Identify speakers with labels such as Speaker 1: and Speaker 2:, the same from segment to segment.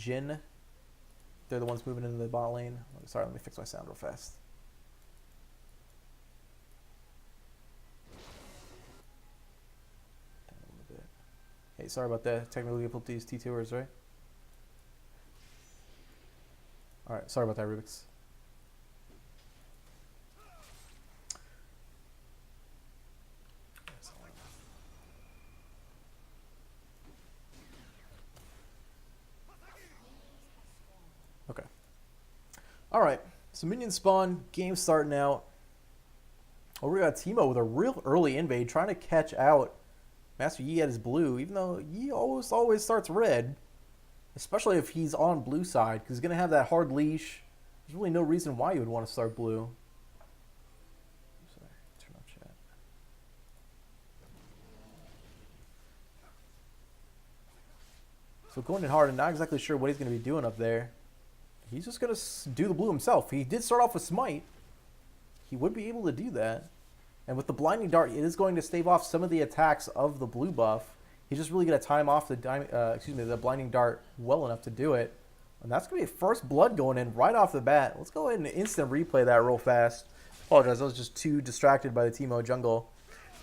Speaker 1: Jin. They're the ones moving into the bot lane. Sorry, let me fix my sound real fast. Hey, sorry about that. Technical difficulties, T2ers, right? Alright, sorry about that, Rubiks. Okay. Alright, so minions spawn, game starting out. Oh, we got Teemo with a real early invade, trying to catch out Master Yi at his blue, even though Yi always starts red. Especially if he's on blue side, because he's going to have that hard leash. There's really no reason why you would want to start blue. Sorry, turn off chat. So going in hard and not exactly sure what he's going to be doing up there. He's just going to do the blue himself. He did start off with Smite. He would be able to do that. And with the Blinding Dart, it is going to stave off some of the attacks of the blue buff. He's just really going to time off the Blinding Dart well enough to do it. And that's going to be first blood going in right off the bat. Let's go ahead and instant replay that real fast. Apologize, I was just too distracted by the Teemo jungle.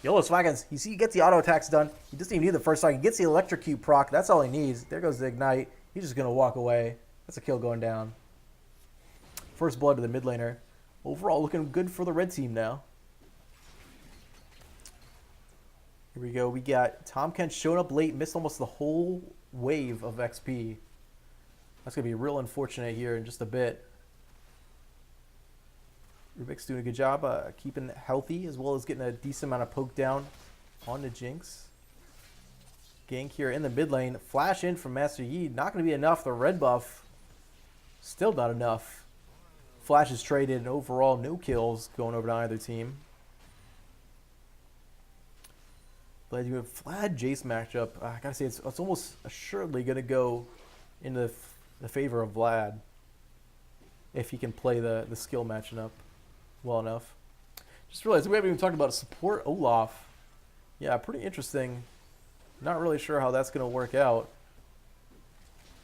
Speaker 1: YOLO Swaggins, you see he gets the auto attacks done. He doesn't even need the first strike. He gets the electrocute proc. That's all he needs. There goes the ignite. He's just going to walk away. That's a kill going down. First blood to the mid laner. Overall looking good for the red team now. Here we go. We got Tom Kent showing up late, missed almost the whole wave of XP. That's going to be real unfortunate here in just a bit. Rubik's doing a good job keeping healthy as well as getting a decent amount of poke down on the Jinx. Gank here in the mid lane. Flash in from Master Yi. Not going to be enough. The red buff, still not enough. Flash is traded and overall no kills going over to either team. But you have Vlad Jace matchup. I gotta say, it's almost assuredly gonna go in the favor of Vlad if he can play the skill matching up well enough. Just realized we haven't even talked about support Olaf. Yeah, pretty interesting. Not really sure how that's gonna work out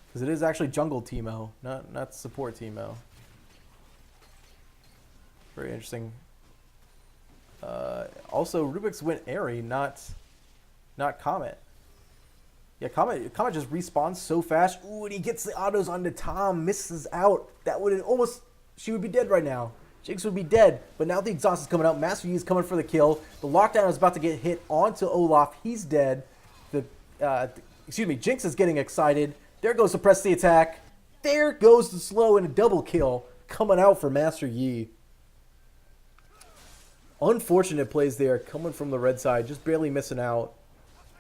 Speaker 1: because it is actually jungle Teemo, not support Teemo. Very interesting. Also, Rubik's went Airy, not Comet. Yeah, Comet just respawns so fast. Ooh, and he gets the autos onto Tom, misses out. That would almost, she would be dead right now. Jinx would be dead, but now the exhaust is coming out. Master Yi is coming for the kill. The lockdown is about to get hit onto Olaf. He's dead. Jinx is getting excited. There goes the press the attack. There goes the slow and a double kill coming out for Master Yi. Unfortunate plays there coming from the red side, just barely missing out.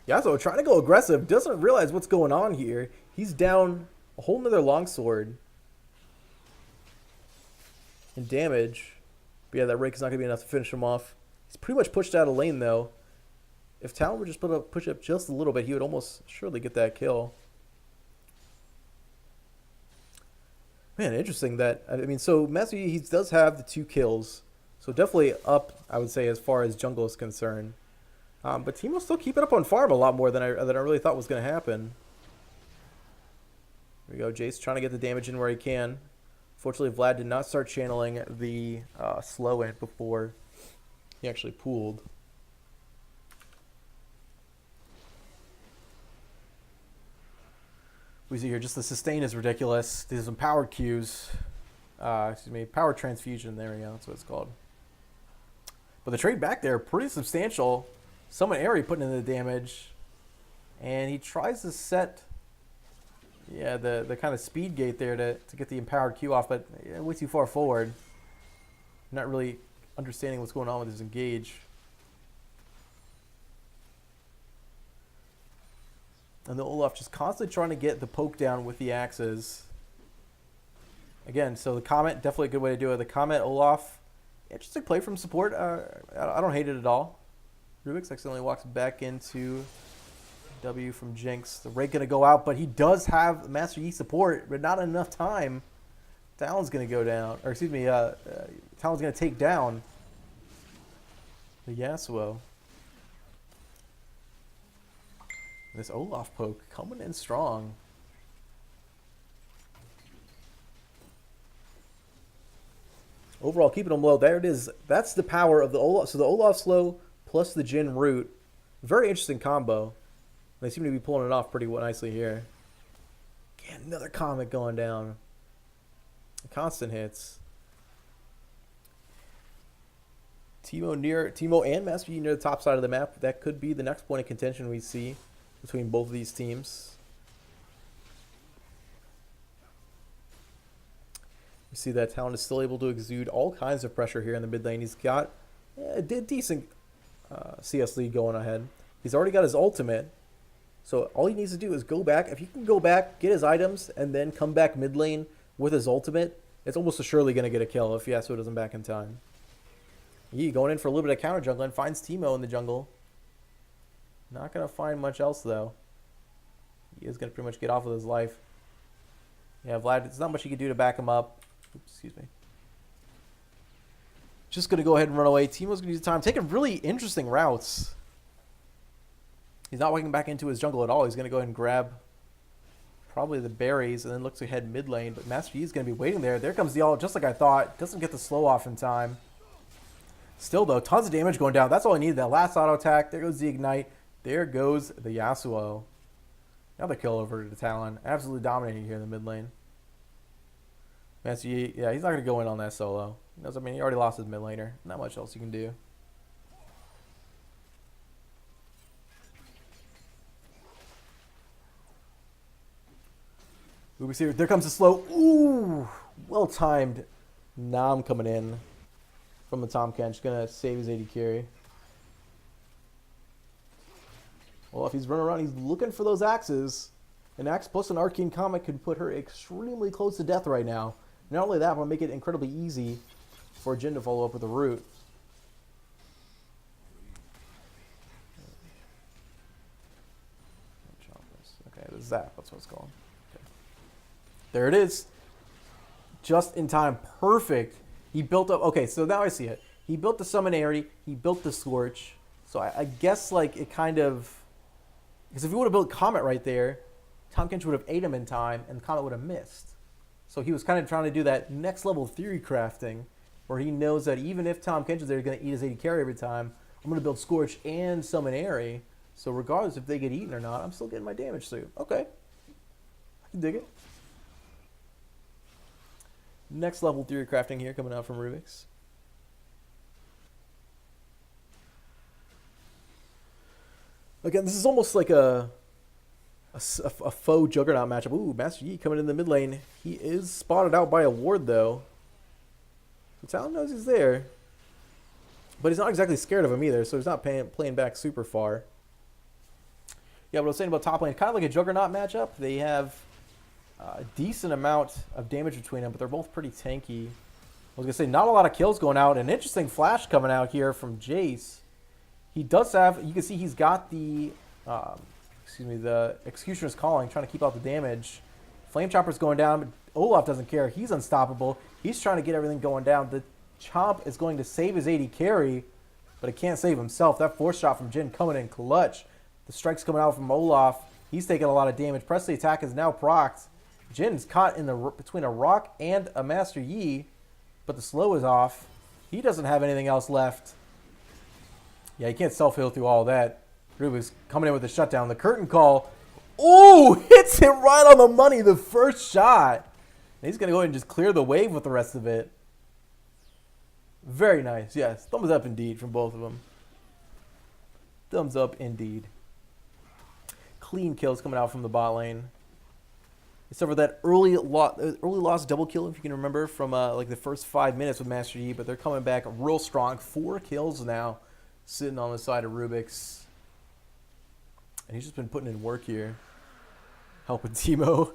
Speaker 1: Yasuo trying to go aggressive, doesn't realize what's going on here. He's down a whole nother longsword in damage. But yeah, that rake is not going to be enough to finish him off. He's pretty much pushed out of lane though. If Talon would just push up just a little bit, he would almost surely get that kill. Man, interesting that, I mean, so Master Yi, he does have the 2 kills. So definitely up, I would say, as far as jungle is concerned. But Teemo's still keeping up on farm a lot more than I really thought was going to happen. Here we go. Jace trying to get the damage in where he can. Fortunately, Vlad did not start channeling the slow in before he actually pooled. We see here just the sustain is ridiculous. There's some power Qs. Power transfusion. There we go. That's what it's called. But the trade back there, pretty substantial. Someone Airy putting in the damage. And he tries to set the kind of speed gate there to get the empowered Q off, but way too far forward. Not really understanding what's going on with his engage. And the Olaf just constantly trying to get the poke down with the axes. Again, so the Comet, definitely a good way to do it. The Comet, Olaf, interesting play from support. I don't hate it at all. Rubik's accidentally walks back into W from Jinx. The Rake going to go out, but he does have Master Yi support, but not enough time. Talon's going to go down. Or excuse me, Talon's going to take down the Yasuo. This Olaf poke coming in strong. Overall, keeping them low. There it is. That's the power of the Olaf. So the Olaf slow plus the Jhin root. Very interesting combo. They seem to be pulling it off pretty nicely here. Again, another comet going down. Constant hits. Teemo and Master Yi near the top side of the map. That could be the next point of contention we see between both of these teams. We see that Talon is still able to exude all kinds of pressure here in the mid lane. He's got a decent CS lead going ahead. He's already got his ultimate. So all he needs to do is go back. If he can go back, get his items, and then come back mid lane with his ultimate, it's almost surely going to get a kill if Yasuo doesn't back in time. He going in for a little bit of counter jungling, finds Teemo in the jungle. Not going to find much else, though. He is going to pretty much get off with his life. Yeah, Vlad, there's not much he can do to back him up. Oops, excuse me. Just going to go ahead and run away. Teemo's going to use the time. Taking really interesting routes. He's not walking back into his jungle at all. He's going to go ahead and grab probably the berries and then looks ahead mid lane. But Master Yi is going to be waiting there. There comes the ult, just like I thought. Doesn't get the slow off in time. Still, though, tons of damage going down. That's all I needed. That last auto attack. There goes the ignite. There goes the Yasuo. Another kill over to Talon. Absolutely dominating here in the mid lane. Master Yi, yeah, he's not going to go in on that solo. He knows, I mean, he already lost his mid laner. Not much else you can do. Rubik's here. There comes the slow. Ooh, well timed. Nam coming in from the Tahm Kench. Gonna save his AD carry. Well, if he's running around, he's looking for those axes. An axe plus an arcane comet could put her extremely close to death right now. Not only that, but make it incredibly easy for Jhin to follow up with a root. Okay, the zap. That's what it's called. There it is. Just in time. Perfect. He built up... Okay, so now I see it. He built the Summon Aerie. He built the Scorch. So I guess, like, it kind of... Because if he would have built Comet right there, Tahm Kench would have ate him in time, and Comet would have missed. So he was kind of trying to do that next level theory crafting, where he knows that even if Tahm Kench is there, he's going to eat his AD carry every time. I'm going to build Scorch and Summon Aerie. So regardless if they get eaten or not, I'm still getting my damage suit. Okay. I can dig it. Next level theory crafting here coming out from Rubik's. Again, this is almost like a faux Juggernaut matchup. Ooh, Master Yi coming in the mid lane. He is spotted out by a ward, though. So Talon knows he's there. But he's not exactly scared of him either, so he's not playing back super far. Yeah, what I was saying about top lane, kind of like a Juggernaut matchup. They have a decent amount of damage between them, but they're both pretty tanky. I was going to say, not a lot of kills going out. An interesting flash coming out here from Jace. He does have, you can see he's got the, the Executioner's Calling, trying to keep out the damage. Flame Chopper's going down, but Olaf doesn't care. He's unstoppable. He's trying to get everything going down. The Chomp is going to save his AD carry, but it can't save himself. That force shot from Jhin coming in clutch. The strike's coming out from Olaf. He's taking a lot of damage. Press the attack is now procced. Jin's caught in the between a rock and a Master Yi, but the slow is off. He doesn't have anything else left. Yeah, he can't self-heal through all that. Rubik's coming in with the shutdown. The curtain call. Ooh, hits it right on the money, the first shot. And he's going to go ahead and just clear the wave with the rest of it. Very nice, yes. Thumbs up indeed from both of them. Thumbs up indeed. Clean kills coming out from the bot lane. Except for that early loss double kill, if you can remember, from like the first 5 minutes with Master Yi, but they're coming back real strong. 4 kills now, sitting on the side of Rubik's. And he's just been putting in work here. Helping Teemo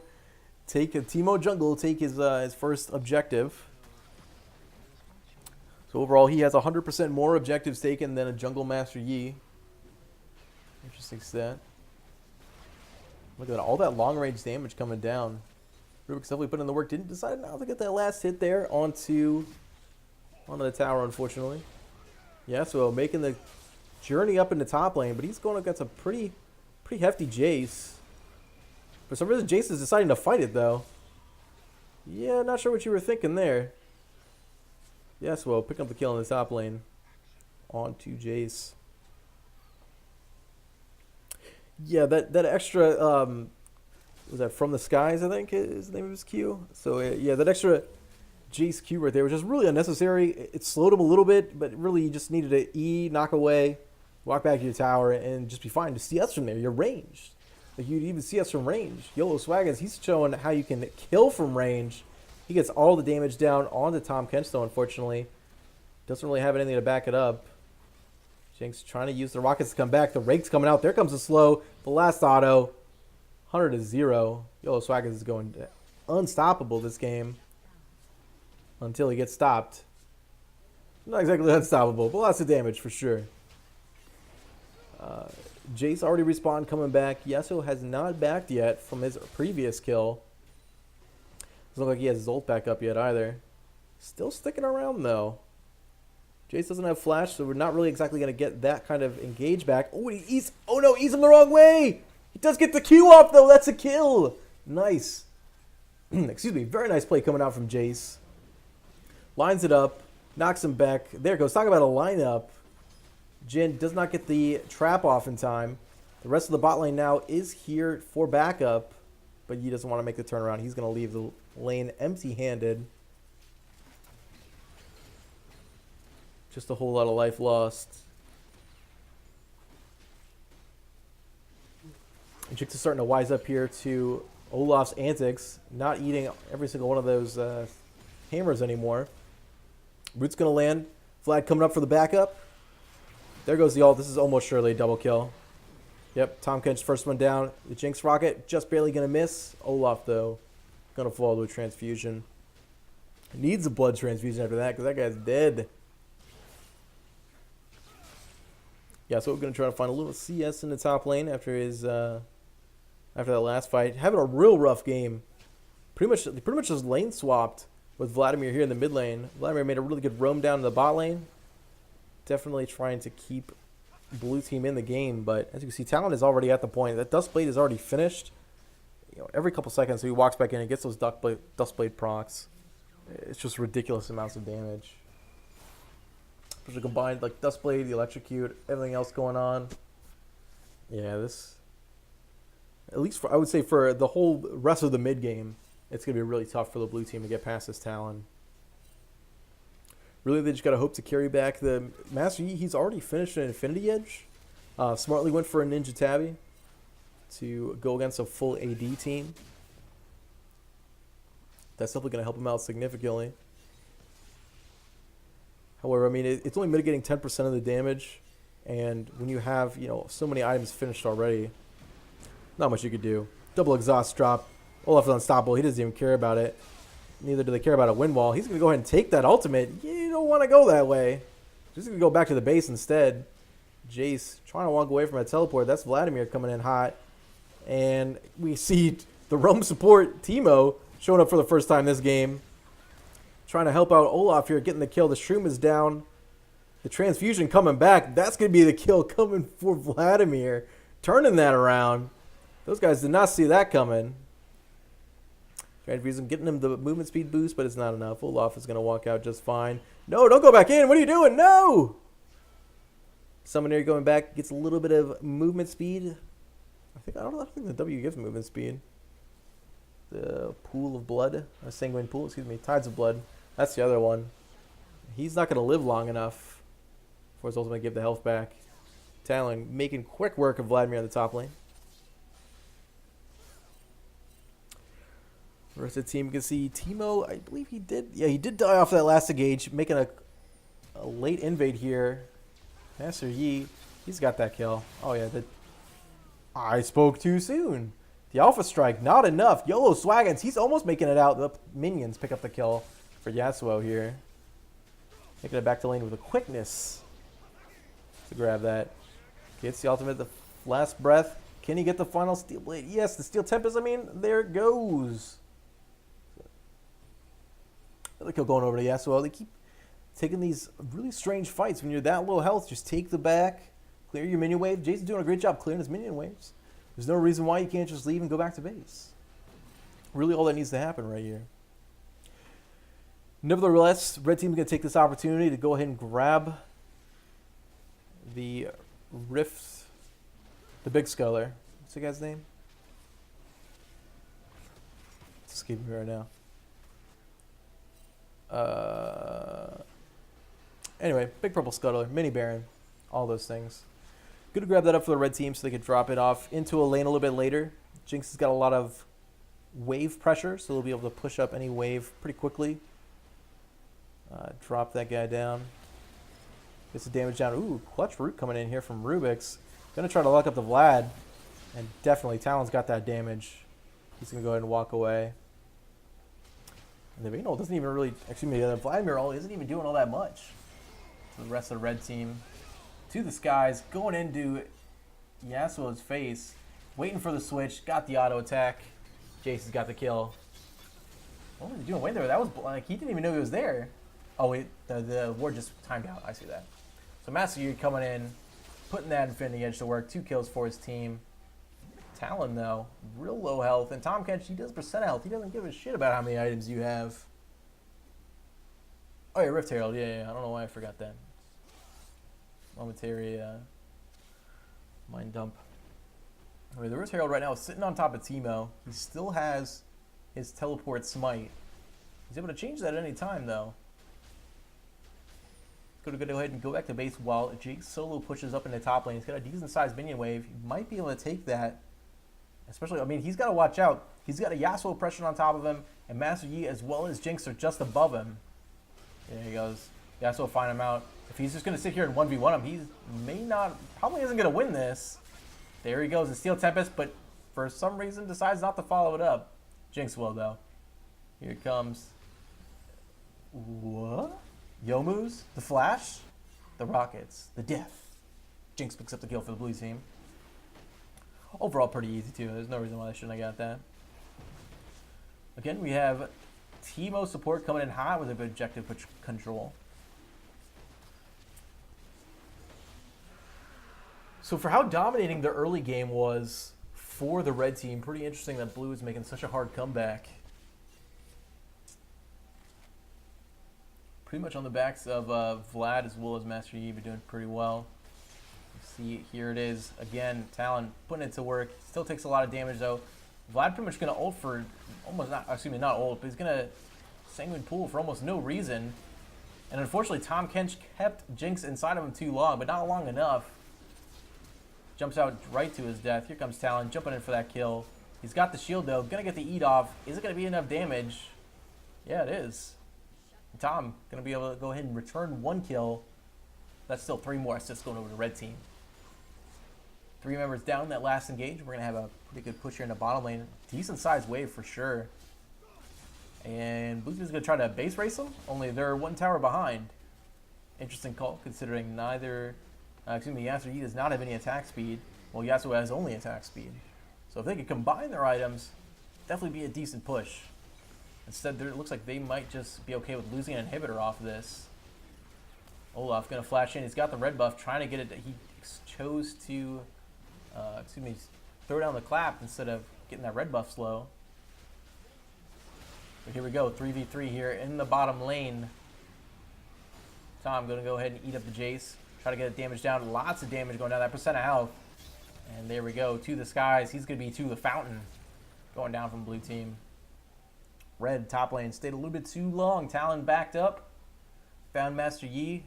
Speaker 1: Teemo jungle take his first objective. So overall, he has 100% more objectives taken than a jungle Master Yi. Interesting stat. Look at that, all that long-range damage coming down. Rubik's definitely put in the work. Didn't decide now to get that last hit there onto the tower, unfortunately. Yeah, so making the journey up into top lane, but he's going against a pretty hefty Jace. For some reason, Jace is deciding to fight it, though. Yeah, not sure what you were thinking there. Yasuo picking up the kill in the top lane. On to Jace. Yeah, that extra was that From the Skies, I think is the name of his Q. So yeah, that extra Jace Q right there was just really unnecessary. It slowed him a little bit, but really you just needed to E, knock away, walk back to your tower, and just be fine to CS from there. You're ranged. Like you'd even CS from range. YOLO Swaggins, he's showing how you can kill from range. He gets all the damage down onto Tom Kench, though, unfortunately. Doesn't really have anything to back it up. Jinx trying to use the rockets to come back. The rake's coming out. There comes the slow. The last auto. 100 to 0. YOLO Swaggins is going unstoppable this game. Until he gets stopped. Not exactly unstoppable, but lots of damage for sure. Jace already respawned, coming back. Yasuo has not backed yet from his previous kill. Doesn't look like he has his ult back up yet either. Still sticking around though. Jace doesn't have flash, so we're not really exactly going to get that kind of engage back. Oh, oh no, he's him the wrong way. He does get the Q off though. That's a kill. Nice. Excuse me. Very nice play coming out from Jace. Lines it up. Knocks him back. There it goes. Talk about a lineup. Jhin does not get the trap off in time. The rest of the bot lane now is here for backup, but he doesn't want to make the turnaround. He's going to leave the lane empty-handed. Just a whole lot of life lost. Jinx is starting to wise up here to Olaf's antics, not eating every single one of those hammers anymore. Root's going to land. Vlad coming up for the backup. There goes the ult. This is almost surely a double kill. Yep, Tom Kench first one down. The Jinx rocket just barely going to miss. Olaf, though, going to fall to a transfusion. Needs a blood transfusion after that because that guy's dead. Yeah, so we're going to try to find a little CS in the top lane after his after that last fight. Having a real rough game. Pretty much just lane swapped with Vladimir here in the mid lane. Vladimir made a really good roam down to the bot lane. Definitely trying to keep blue team in the game, but as you can see, Talon is already at the point that Dustblade is already finished. You know, every couple seconds he walks back in and gets those Dustblade procs. It's just ridiculous amounts of damage. Especially combined, like Dustblade, the Electrocute, everything else going on. Yeah, this, at least for, I would say for the whole rest of the mid game, it's gonna be really tough for the blue team to get past this Talon. Really, they just got to hope to carry back the Master Yi. He's already finished an Infinity Edge. Smartly went for a Ninja Tabby to go against a full AD team. That's definitely going to help him out significantly. However, I mean, it's only mitigating 10% of the damage. And when you have, you know, so many items finished already, not much you could do. Double exhaust drop. Olaf is unstoppable. He doesn't even care about it. Neither do they care about a wind wall. He's going to go ahead and take that ultimate. You don't want to go that way. Just going to go back to the base instead. Jace trying to walk away from a teleport. That's Vladimir coming in hot. And we see the roam support, Teemo, showing up for the first time this game. Trying to help out Olaf here, getting the kill. The Shroom is down. The transfusion coming back. That's going to be the kill coming for Vladimir. Turning that around. Those guys did not see that coming. Transfusion getting him the movement speed boost, but it's not enough. Olaf is going to walk out just fine. No, don't go back in. What are you doing? No! Summoner going back gets a little bit of movement speed. I don't think the W gives movement speed. The Pool of Blood. A Sanguine Pool, excuse me. Tides of Blood. That's the other one. He's not going to live long enough for his ultimate to give the health back. Talon making quick work of Vladimir on the top lane. The rest of the team, you can see Teemo, I believe he did. Yeah, he did die off that last engage, making a late invade here. Master Yi, he's got that kill. Oh, yeah. I spoke too soon. The Alpha Strike, not enough. YOLO Swaggins, he's almost making it out. The minions pick up the kill for Yasuo here. Making it back to lane with a quickness to grab that. Gets the ultimate, the last breath. Can he get the final Steel Blade? Yes, the Steel Tempest, I mean, there it goes. Another kill going over to Yasuo. They keep taking these really strange fights. When you're that low health, just take the back, clear your minion wave. Jason's doing a great job clearing his minion waves. There's no reason why you can't just leave and go back to base. Really all that needs to happen right here. Nevertheless, red team's going to take this opportunity to go ahead and grab the Rift, the Big Sculler. What's the guy's name? It's escaping me right now. Anyway, Big Purple Scuttler, Mini Baron, all those things. Good to grab that up for the red team so they could drop it off into a lane a little bit later. Jinx has got a lot of wave pressure, so they'll be able to push up any wave pretty quickly. Drop that guy down. Gets the damage down. Ooh, clutch root coming in here from Rubik's. Gonna try to lock up the Vlad. And definitely Talon's got that damage. He's gonna go ahead and walk away. And the Vayno doesn't even really, Vladimir isn't even doing all that much. So the rest of the red team to the skies, going into Yasuo's face, waiting for the switch, got the auto attack. Jason's got the kill. What was he doing way there? That was like, he didn't even know he was there. Oh wait, the ward just timed out. I see that. So Master Yi coming in, putting that Infinity Edge to work. 2 kills for his team. Talon though, real low health. And Tahm Kench, he does percent health. He doesn't give a shit about how many items you have. Oh yeah, Rift Herald. Yeah. I don't know why I forgot that. Momentary mind dump. Anyway, the Rift Herald right now is sitting on top of Teemo. He still has his teleport smite. He's able to change that at any time though. Go ahead and go back to base while Jake solo pushes up in the top lane. He's got a decent sized minion wave. He might be able to take that. Especially, I mean, he's got to watch out. He's got a Yasuo pressure on top of him, and Master Yi as well as Jinx are just above him. There he goes. Yasuo find him out. If he's just going to sit here and 1v1 him, he probably isn't going to win this. There he goes, the Steel Tempest, but for some reason decides not to follow it up. Jinx will, though. Here it comes. What? Youmuu's, the Flash, the Rockets, the Death. Jinx picks up the kill for the blue team. Overall, pretty easy, too. There's no reason why I shouldn't have got that. Again, we have Teemo support coming in hot with a objective control. So for how dominating the early game was for the red team, pretty interesting that blue is making such a hard comeback. Pretty much on the backs of Vlad as well as Master Yi, but doing pretty well. See, here it is again. Talon putting it to work. Still takes a lot of damage though. Vlad pretty much gonna ult for almost not ult, but he's gonna Sanguine Pool for almost no reason. And unfortunately, Tahm Kench kept Jinx inside of him too long, but not long enough. Jumps out right to his death. Here comes Talon jumping in for that kill. He's got the shield though. Gonna get the eat off. Is it gonna be enough damage? Yeah, it is. Tahm gonna be able to go ahead and return 1 kill. That's still 3 more assists going over to red team. 3 members down that last engage. We're going to have a pretty good push here in the bottom lane. Decent sized wave for sure. And Blue Team's going to try to base race them, only they're 1 tower behind. Interesting call considering Yasuo does not have any attack speed. Well, Yasuo has only attack speed. So if they could combine their items, definitely be a decent push. Instead, it looks like they might just be okay with losing an inhibitor off of this. Olaf going to flash in. He's got the red buff, trying to get it. He chose to throw down the clap instead of getting that red buff slow. But here we go, 3v3 here in the bottom lane. Tahm going to go ahead and eat up the Jace. Try to get the damage down. Lots of damage going down, that percent of health. And there we go, to the skies. He's going to be to the fountain. Going down from blue team. Red top lane stayed a little bit too long. Talon backed up. Found Master Yi.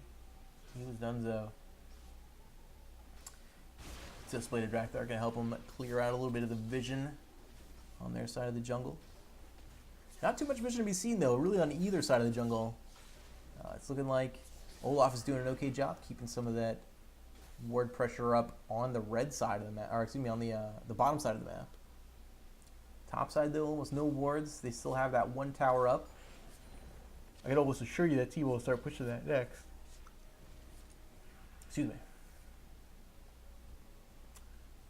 Speaker 1: He was donezo. Just Bladed Drakthar going to help him clear out a little bit of the vision on their side of the jungle. Not too much vision to be seen though, really on either side of the jungle. It's looking like Olaf is doing an okay job keeping some of that ward pressure up on the red side of the map, or excuse me, on the bottom side of the map. Top side though, almost no wards. They still have that 1 tower up. I can almost assure you that T will start pushing that next. Excuse me.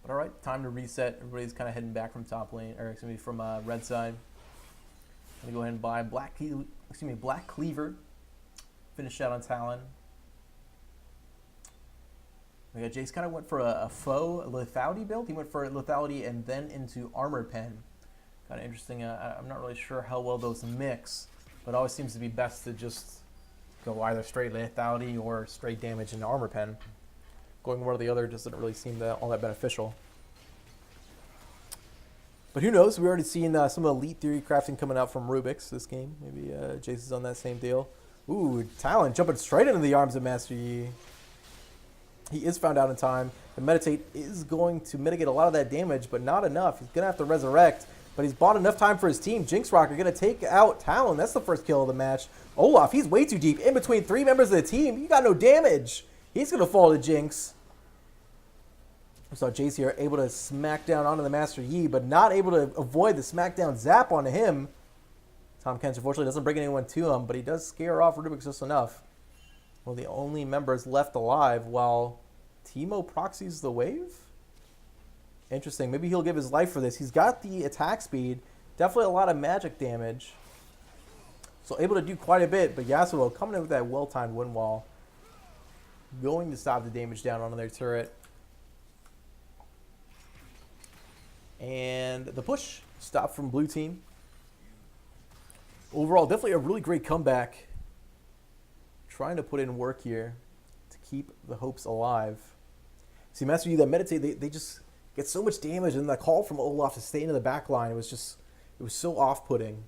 Speaker 1: But all right, time to reset. Everybody's kind of heading back from top lane, or excuse me, from red side. I'm gonna go ahead and buy Black Cleaver. Finish out on Talon. We got Jace kind of went for a faux lethality build. He went for lethality and then into armor pen. Kind of interesting. I'm not really sure how well those mix. But it always seems to be best to just go either straight lethality or straight damage into armor pen. Going one or the other doesn't really seem all that beneficial. But who knows? We've already seen some Elite Theory crafting coming out from Rubik's this game. Maybe Jason's on that same deal. Ooh, Talon jumping straight into the arms of Master Yi. He is found out in time. The Meditate is going to mitigate a lot of that damage, but not enough. He's going to have to resurrect, but he's bought enough time for his team. Jinx Rock are going to take out Talon. That's the first kill of the match. Olaf, he's way too deep. In between 3 members of the team, you got no damage. He's going to fall to Jinx. We saw Jace here able to smack down onto the Master Yi, but not able to avoid the smackdown zap onto him. Tom Kench unfortunately doesn't bring anyone to him, but he does scare off Rubik's just enough. One of the only members left alive while Teemo proxies the wave? Interesting. Maybe he'll give his life for this. He's got the attack speed. Definitely a lot of magic damage. So able to do quite a bit, but Yasuo coming in with that well-timed wind wall. Going to stop the damage down onto their turret. And the push stopped from blue team. Overall, definitely a really great comeback. Trying to put in work here to keep the hopes alive. See, Master Yi, that Meditate, they just get so much damage, and that call from Olaf to stay into the back line, it was so off-putting.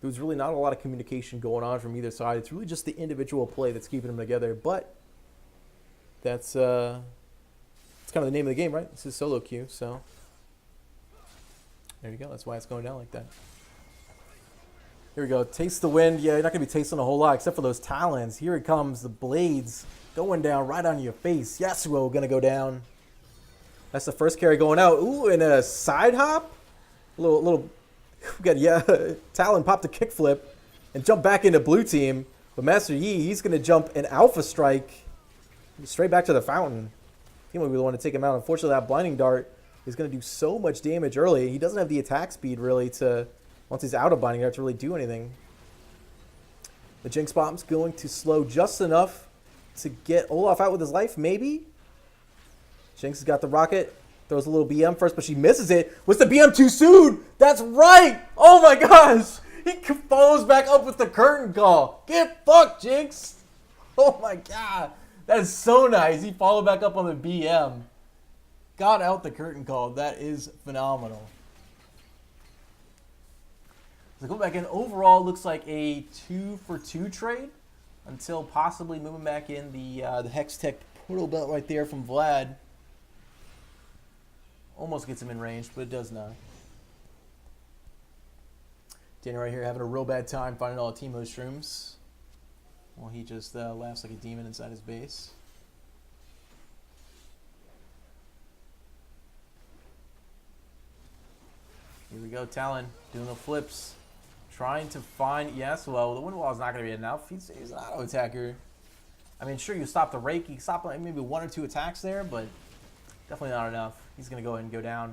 Speaker 1: There was really not a lot of communication going on from either side. It's really just the individual play that's keeping them together, but that's kind of the name of the game, right? This is solo queue, so there you go. That's why it's going down like that. Here we go. Taste the wind. Yeah, you're not going to be tasting a whole lot except for those talons. Here it comes. The blades going down right on your face. Yasuo going to go down. That's the first carry going out. Ooh, and a side hop. We got Talon popped the kickflip and jump back into blue team. But Master Yi, he's going to jump an alpha strike straight back to the fountain. Team will be the one to take him out. Unfortunately, that blinding dart is going to do so much damage early. He doesn't have the attack speed really to... Once he's out of binding, you have to really do anything. The Jinx Bomb's going to slow just enough to get Olaf out with his life, maybe? Jinx has got the rocket. Throws a little BM first, but she misses it. Was the BM too soon? That's right! Oh my gosh! He follows back up with the curtain call. Get fucked, Jinx! Oh my god. That is so nice. He followed back up on the BM. Got out the curtain call. That is phenomenal. So go back in. Overall, looks like a 2-for-2 trade until possibly moving back in the Hex Tech portal belt right there from Vlad. Almost gets him in range, but it does not. Danny right here having a real bad time finding all the Teemo shrooms. Well, he just laughs like a demon inside his base. Here we go, Talon doing the flips. Trying to find Yasuo. The wind wall is not going to be enough. He's an auto attacker. I mean, sure, you stop the rake. You stop like maybe 1 or 2 attacks there, but definitely not enough. He's going to go ahead and go down.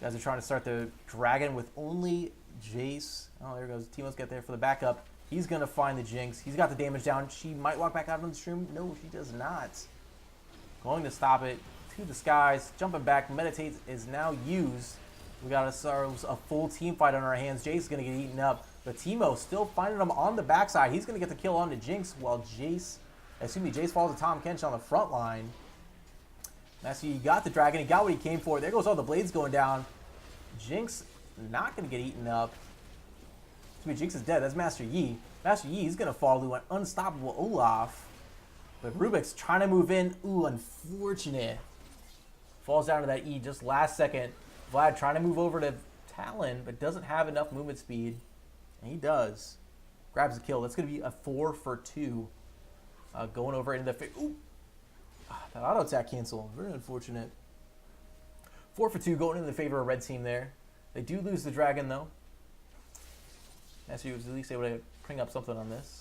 Speaker 1: You guys are trying to start the dragon with only Jace. Oh, there goes. Teemo's got there for the backup. He's going to find the Jinx. He's got the damage down. She might walk back out on the stream. No, she does not. Going to stop it. To the skies. Jumping back. Meditate is now used. We got ourselves a full team fight on our hands. Jace is going to get eaten up. But Teemo still finding him on the backside. He's going to get the kill on the Jinx while Jace falls to Tom Kench on the front line. Master Yi got the dragon. He got what he came for. There goes all the blades going down. Jinx not going to get eaten up. Jinx is dead. That's Master Yi. Master Yi is going to fall to an unstoppable Olaf. But Rubik's trying to move in. Ooh, unfortunate. Falls down to that E just last second. Vlad trying to move over to Talon, but doesn't have enough movement speed. And he does. Grabs the kill. That's going to be a 4-for-2. Going over into the... Ooh! That auto attack cancel. Very unfortunate. 4-for-2 going into the favor of red team there. They do lose the dragon, though. Master Yi was at least able to bring up something on this.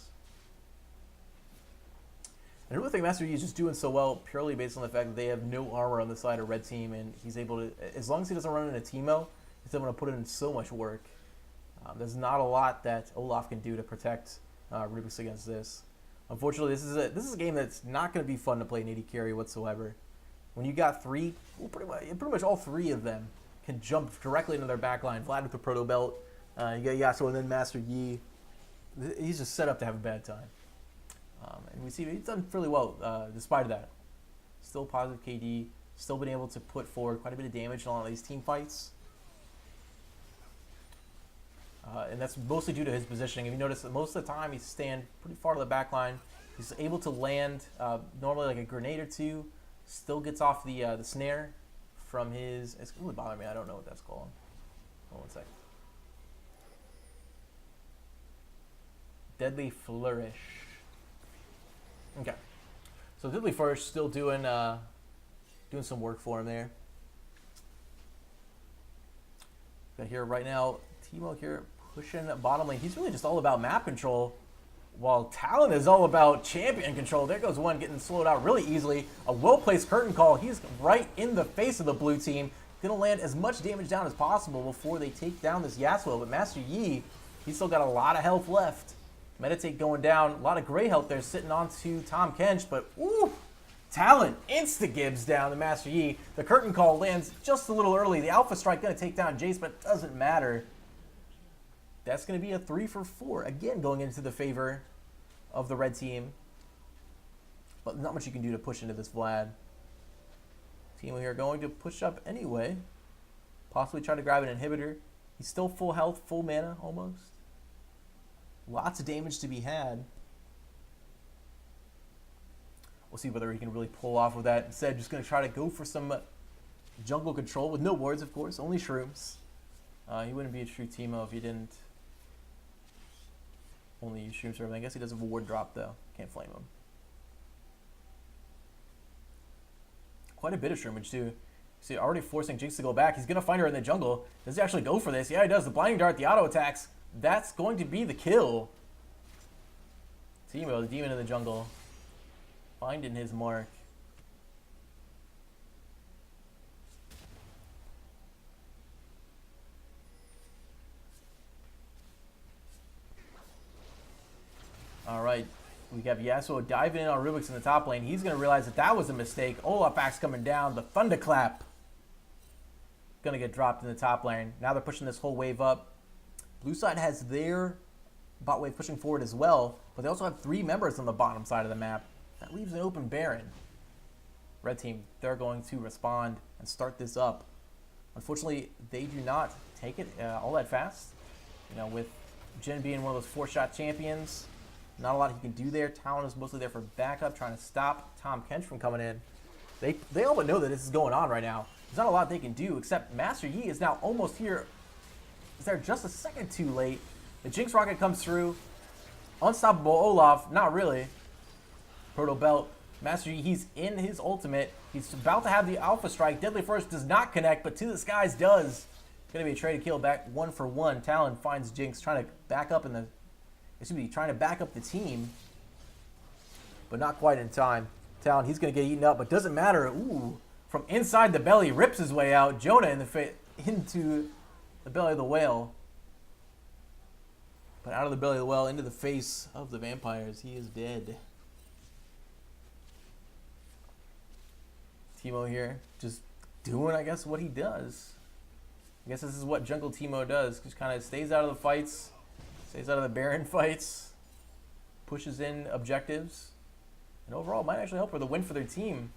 Speaker 1: I really think Master Yi is just doing so well purely based on the fact that they have no armor on the side of red team, and he's able to, as long as he doesn't run into Teemo, he's able to put in so much work. There's not a lot that Olaf can do to protect Rubik's against this. Unfortunately, this is a game that's not going to be fun to play in AD carry whatsoever. When you got 3, well, pretty much all 3 of them can jump directly into their backline. Vlad with the proto belt, You got Yasuo and then Master Yi. He's just set up to have a bad time. And we see he's done fairly well despite that. Still positive KD. Still been able to put forward quite a bit of damage in a lot of these team fights. And that's mostly due to his positioning. If you notice that most of the time he's staying pretty far to the back line. He's able to land normally like a grenade or two. Still gets off the snare from his... It's really bothering me. I don't know what that's called. Hold on one second. Deadly Flourish. Okay. So Deadly Flourish still doing some work for him there. Got here right now, Teemo here pushing bottom lane. He's really just all about map control, while Talon is all about champion control. There goes one getting slowed out really easily. A well-placed curtain call. He's right in the face of the blue team. Gonna land as much damage down as possible before they take down this Yasuo. But Master Yi, he's still got a lot of health left. Meditate going down. A lot of gray health there sitting onto Tom Kench, but ooh, Talon insta-gibs down the Master Yi. The curtain call lands just a little early. The Alpha Strike going to take down Jace, but it doesn't matter. That's going to be a 3 for 4. Again, going into the favor of the red team. But not much you can do to push into this Vlad. Teemo here going to push up anyway. Possibly try to grab an inhibitor. He's still full health, full mana almost. Lots of damage to be had. We'll see whether he can really pull off with that. Instead, just going to try to go for some jungle control with no wards, of course, only shrooms. He wouldn't be a true Teemo if he didn't only use shrooms for everything. I guess he does have a ward drop, though. Can't flame him. Quite a bit of shroomage, too. See, already forcing Jinx to go back. He's going to find her in the jungle. Does he actually go for this? Yeah, he does. The Blinding Dart, the auto attacks. That's going to be the kill. Teemo, the demon in the jungle, finding his mark. All right, we have Yasuo diving in on Rubik's in the top lane. He's going to realize that that was a mistake. Olafac's coming down. The Thunderclap going to get dropped in the top lane. Now they're pushing this whole wave up. Blue side has their bot wave pushing forward as well, but they also have 3 members on the bottom side of the map. That leaves an open Baron. Red team, they're going to respond and start this up. Unfortunately, they do not take it all that fast. You know, with Jhin being one of those 4-shot champions, not a lot he can do there. Talon is mostly there for backup, trying to stop Tom Kench from coming in. They all but know that this is going on right now. There's not a lot they can do, except Master Yi is now almost here. Is there just a second too late? The Jinx Rocket comes through. Unstoppable Olaf, not really. Proto Belt. Master Yi, he's in his ultimate. He's about to have the Alpha Strike. Deadly First does not connect, but To the Skies does. Going to be a traded kill back 1 for 1. Talon finds Jinx trying to back up trying to back up the team, but not quite in time. Talon, he's going to get eaten up, but doesn't matter. Ooh, from inside the belly, rips his way out. Jonah into the belly of the whale. But out of the belly of the whale, into the face of the vampires. He is dead. Teemo here, just doing, I guess, what he does. I guess this is what Jungle Teemo does. Just kind of stays out of the fights, stays out of the Baron fights, pushes in objectives, and overall might actually help with a win for their team.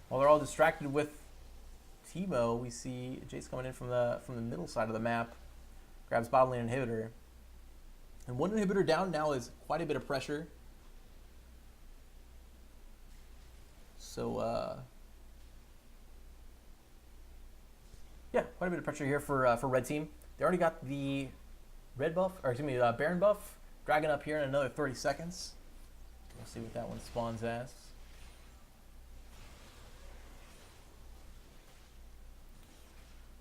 Speaker 1: While they're all distracted with Teemo, we see Jace coming in from the middle side of the map, grabs bottom lane inhibitor. And 1 inhibitor down now is quite a bit of pressure. So, yeah, quite a bit of pressure here for red team. They already got the red buff, or excuse me, Baron buff. Dragon up here in another 30 seconds. We'll see what that one spawns as.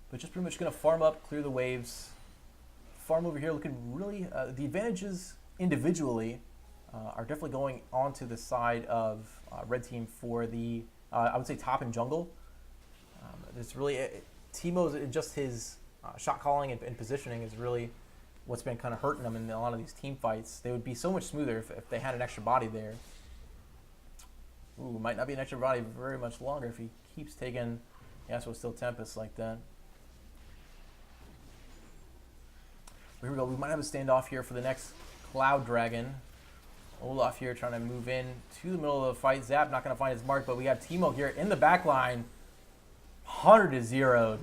Speaker 1: But just pretty much going to farm up, clear the waves. Farm over here looking really... the advantages individually are definitely going onto the side of red team for the, I would say, top and jungle. There's really... Teemo's, just his shot calling and positioning is really what's been kind of hurting them in a lot of these team fights. They would be so much smoother if they had an extra body there. Ooh, might not be an extra body very much longer if he keeps taking Yasuo Still Tempest like that. Here we go. We might have a standoff here for the next Cloud Dragon. Olaf here trying to move in to the middle of the fight. Zap not going to find his mark, but we have Teemo here in the back line. 100 is zeroed.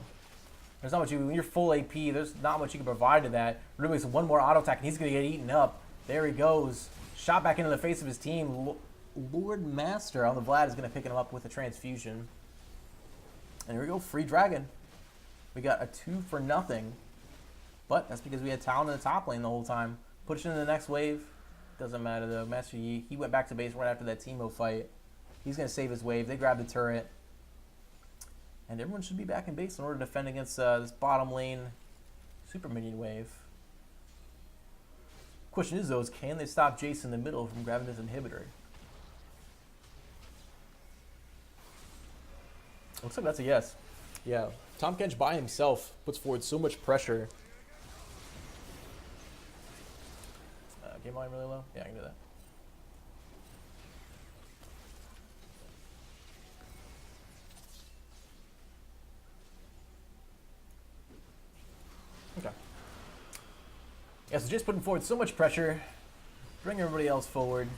Speaker 1: There's not much when you're full AP, there's not much you can provide to that. Rubik's one more auto attack, and he's going to get eaten up. There he goes. Shot back into the face of his team. Lord Master on the Vlad is going to pick him up with a transfusion. And here we go, free dragon. We got a 2-for-0. But that's because we had Talon in the top lane the whole time. Pushing into the next wave. Doesn't matter though. Master Yi, he went back to base right after that Teemo fight. He's going to save his wave. They grab the turret. And everyone should be back in base in order to defend against this bottom lane super minion wave. Question is though, can they stop Jace in the middle from grabbing this inhibitor? Looks like that's a yes. Yeah, Tahm Kench by himself puts forward so much pressure. Game volume really low? Yeah, I can do that. Okay. Yeah, so just putting forward so much pressure, bring everybody else forward.